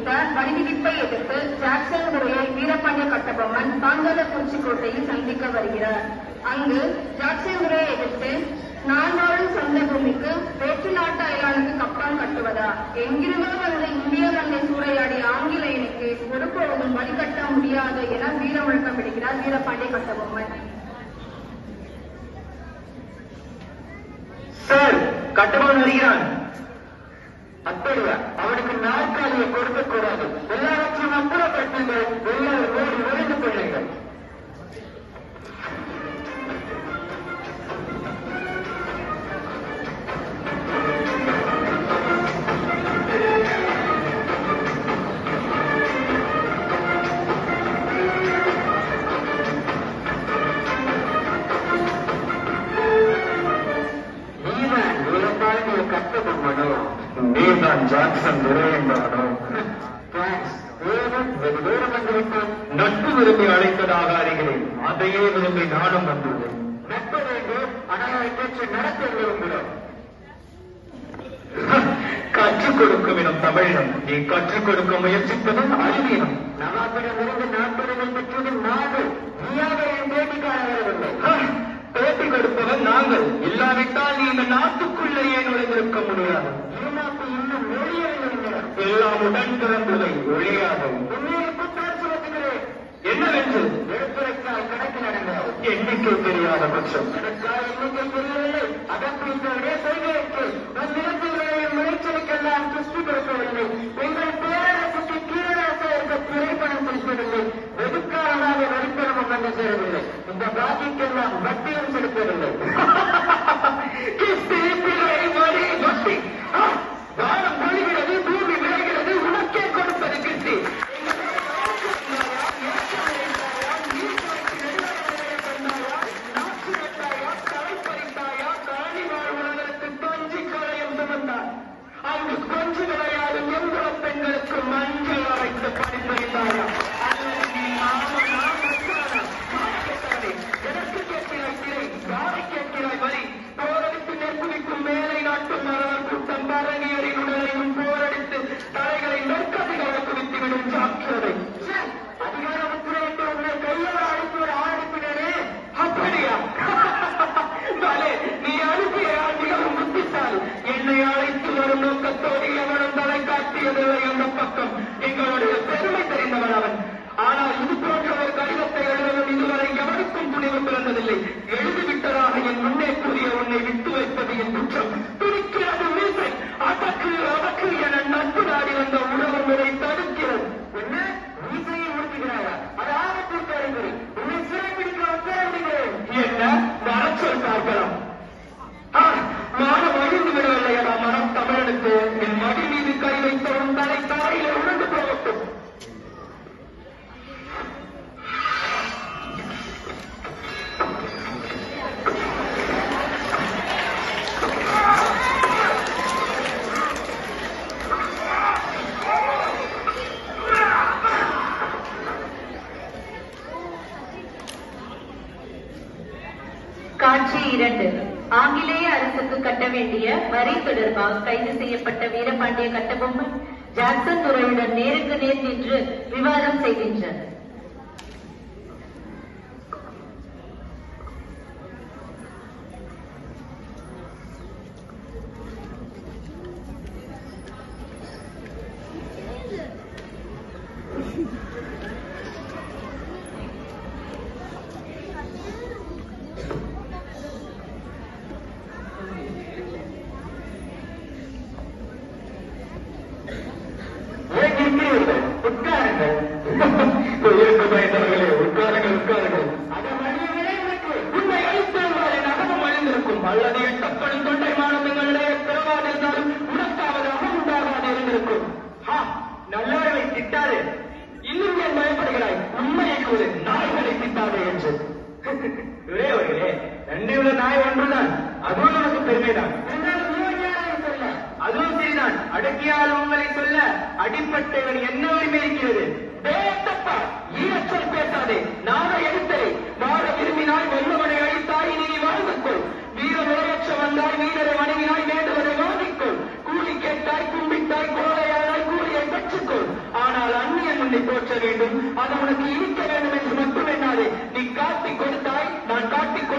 விதித்த வரி விதிப்பை எதிர்த்து ஜாக்சன் துரையை வீரபாண்டிய கட்டபொம்மன் பாஞ்சாலக்குறிச்சி கோட்டையில் சந்திக்க வருகிறார். அங்கு ஜாக்சன் துரையை எதிர்த்து நான் வாழும் சொந்த பூமிக்கு வேற்று நாட்டு அயலானுக்கு கப்பம் கட்டுவதா, எங்கிருந்தோ வந்த இந்திய மண்ணை சூறையாடிய ஆங்கிலேயனுக்கு ஒருபொழுதும் வழிகட்ட முடியாது என வீர முழக்கம் விடுகிறார் வீரபாண்டிய கட்டபொம்மன். சார், கட்டபொம்மன் வருகிறான். அப்படியா? அவனுக்கு நாற்காலியை கொடுக்க கூடாது. எல்லாவற்றையும் அப்புறப்படுத்துங்கள். எல்லாரும் ஓடி ஒழிந்து கொள்ளுங்கள். ஜாக்சன் துரை என்பவனோ? வெகு தூரம் வந்துவிட்டோம். நட்பு விரும்பி அழைத்ததாக அறிகிறேன். அதையே விரும்பி நானும் வந்துள்ளேன். நட்பு வேண்டும், ஆனால் பேச்சு நடத்த விரும்புகிறோம். கற்றுக் கொடுக்கும் எனும் தமிழம் நீ கற்றுக் கொடுக்க முயற்சிப்பதும் அறிவீனம். நவாபிடமிருந்து நாற்பதுகள் பெற்றதும் நாங்கள். நீயாக என் பேட்டிக்கான வரவில்லை. பேட்டி கொடுப்பவன் நாங்கள். இல்லாவிட்டால் நீ இந்த நாட்டுக்குள்ளே ஏன் நுழைந்திருக்க முடியாது. இன்னும் எல்லாம் உடன் பிறந்ததை ஒழியாது. என்னவென்று எடுத்துரைக்கால் கணக்கு நடந்தால் எண்ணிக்கை தெரியாத பட்சம் எனக்கால் எண்ணிக்கை தெரியவில்லை. அதற்குள்ளே செய்கிறேன். நம் நிலத்திலேயே முயற்சிகளுக்கெல்லாம் திருஷ்டி கொடுக்கவில்லை. எங்கள் பேரரசுக்கு கீழாக இருக்க திரைப்படம் கொடுக்கவில்லை. வெகுக்காலமாக வரிப்பணமும் வந்து சேரவில்லை. இந்த பாக்கிக்கெல்லாம் வட்டியும் செலுத்தவில்லை. வானம் பொழிகிறது, பூமி விளைகிறது, உனக்கே கொடுப்பது கிருஷ்டி. அங்கு கொஞ்சு விளையாடும் எவ்வளவு பெண்களுக்கு மஞ்சள் அரைத்து படிப்பறிந்தாயா? எனக்கு கேட்கிறாய் திரை, யாரை கேட்கிறாய் வரி? போரடித்து நெருப்பிக்கும் மேலை நாட்டு மரவர் கூட்டம் பரங்கியரின் உடலையும் போரடித்து தலைகளை நெற்கதிகளை குவித்துவிடும் ஜாக்கிரதை. அதிகாரத்துறை என்று உன்னை கையோடு அனுப்பிய ஆரம்பினரே. அப்படியா? பலே, நீ அனுப்பிய மிகவும் புத்திசாலி. என்னை அழைத்து வரும் நோக்கத்தோடு எவனும் தலை காட்டியதில்லை. அந்த பக்கம் எங்களுடைய பெருமை தெரிந்தவன் அவன். ஆனால் இது போன்ற ஒரு கடிதத்தை எழுதவும் இதுவரை எவனுக்கும் துணிவு பிறந்ததில்லை. எழுதிவிட்டதாக என் முன்னே கூறிய உன்னை விட்டு வைப்பது என் குற்றம். துணிக்கிறது மீசை. அதற்கு அதற்கு என நட்பு நாடி வந்த உணவு முறை தடுக்கிறது. என்ன மீசையை உடுத்துகிறாயா? அது ஆபத்திற்கு அறிகுறி. உன்னை சிறைப்பிடிக்க உத்தரவிடுகிறேன். என்ன வரச்சொல் பார்க்கலாம். மானம் அழிந்து விடவில்லையடா மனம் தமிழனுக்கு. என் மடி மீது கை வைத்தவன் தலை தாயில உணர்ந்து போகட்டும். காட்சி 2. ஆங்கிலேய அரசுக்கு கட்ட வேண்டிய வரி தொடர்பாக கைது செய்யப்பட்ட வீரபாண்டிய கட்டபொம்மன் ஜாக்சன் துரையுடன் நேருக்கு நேர் நின்று விவாதம் செய்கின்றனர். அல்லது எட்டப்படும் தொண்டை மாணவர்களுடைய பிறவாதிருந்தாலும் உனக்காவது அகமுண்டாகாது இருந்திருக்கும். நல்லவர்களை திட்டாது. இன்னும் ஏன் பயப்படுகிறாய்? உண்மையை கூறு, நாய்களை திட்டாதே என்று. ஒரே தன்னையுள்ள நாய் ஒன்றுதான், அதுவும் நமக்கு பெருமைதான். அதுவும் சரிதான். அடக்கியால் உங்களை சொல்ல அடிப்பட்டவன் என்ன உரிமை இருக்கிறது? ஈரச்சொல் பேசாதே. நாளை எடுத்ததை வாழ விரும்பினாய், வெள்ளவனை அழித்தாய், நீ வாழ்ந்துக்கொள். வீர நோயற்ற வந்தாய், வீரரை வணங்கினாய், வேண்டுவதை வாங்கிக்கொள். கூலி கேட்டாய், கும்பிட்டாய், கோலையானாய், கூலியை பெற்றுக்கொள். என்னை போற்ற வேண்டும், அது உனக்கு இருக்க வேண்டும் என்று மட்டும் எண்ணாதே. நீ காட்டிக் கொடுத்தாய், நான் காட்டிக்